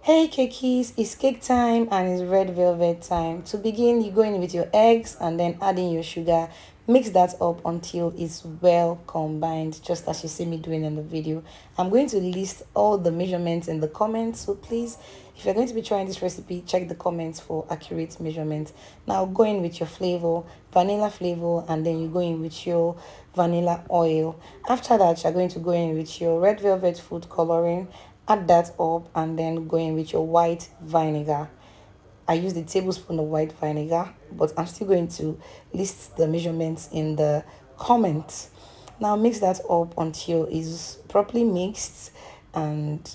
Hey cakeys, it's cake time and it's red velvet time. To begin, you go in with your eggs and then add in your sugar. Mix that up until it's well combined, just as you see me doing in the video. I'm going to list all the measurements in the comments, so please, if you're going to be trying this recipe, check the comments for accurate measurements. Now go in with your flavor, vanilla flavor, and then you go in with your vanilla oil. After that, you're going to go in with your red velvet food coloring, add that up, and then go in with your white vinegar. I use the tablespoon of white vinegar, but I'm still going to list the measurements in the comments. Now mix that up until it's properly mixed and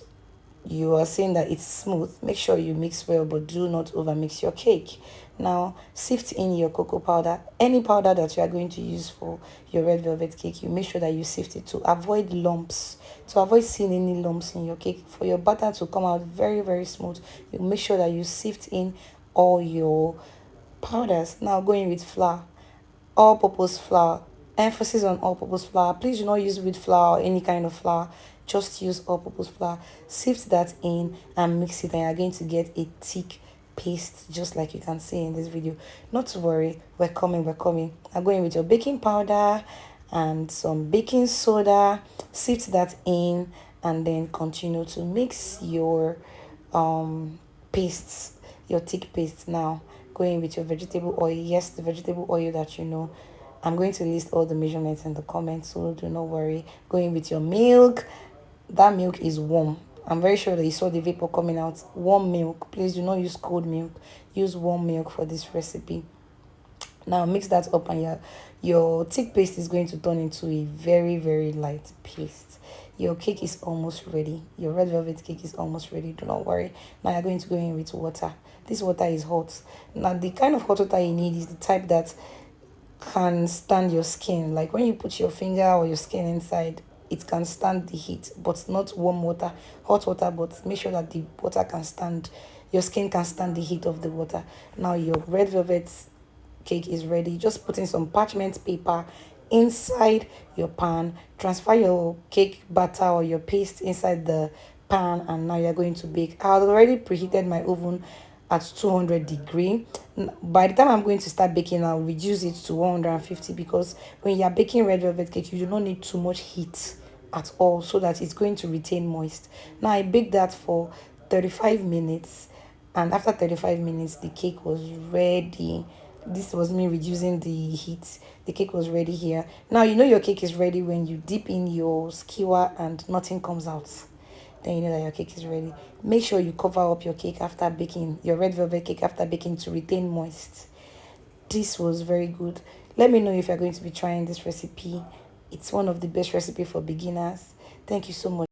you are saying that it's smooth. Make sure you mix well, but do not over mix your cake. Now sift in your cocoa powder, any powder that you are going to use for your red velvet cake. You make sure that you sift it to avoid lumps, to avoid seeing any lumps in your cake. For your batter to come out very smooth, you make sure that you sift in all your powders. Now going with flour, all purpose flour, emphasis on all purpose flour. Please do not use wheat flour or any kind of flour, just use all purpose flour. Sift that in and mix it, and you're going to get a thick paste, just like you can see in this video. Not to worry, we're coming. I'm going with your baking powder and some baking soda. Sift that in and then continue to mix your pastes, your thick paste. Now going with your vegetable oil, yes, the vegetable oil that you know. I'm going to list all the measurements in the comments, so do not worry. Going with your milk, that milk is warm. I'm very sure that you saw the vapor coming out. Warm milk, please do not use cold milk, use warm milk for this recipe. Now mix that up and your thick paste is going to turn into a very light paste. Your cake is almost ready. Your red velvet cake is almost ready. Do not worry. Now you're going to go in with water. This water is hot. Now the kind of hot water you need is the type that can stand your skin. Like when you put your finger or your skin inside, it can stand the heat, but not warm water, hot water. But make sure that the water can stand, your skin can stand the heat of the water. Now your red velvet cake is ready. Just put in some parchment paper inside your pan, transfer your cake batter or your paste inside the pan, and now you're going to bake. I had already preheated my oven at 200 degree. By the time I'm going to start baking, I'll reduce it to 150, because when you're baking red velvet cake, you do not need too much heat at all, so that it's going to retain moist. Now I baked that for 35 minutes, and after 35 minutes the cake was ready. This was me reducing the heat. The cake was ready here. Now you know your cake is ready when you dip in your skewer and nothing comes out. Then you know that your cake is ready. Make sure you cover up your cake after baking, your red velvet cake after baking, to retain moist. This was very good. Let me know if you're going to be trying this recipe. It's one of the best recipe for beginners. Thank you so much.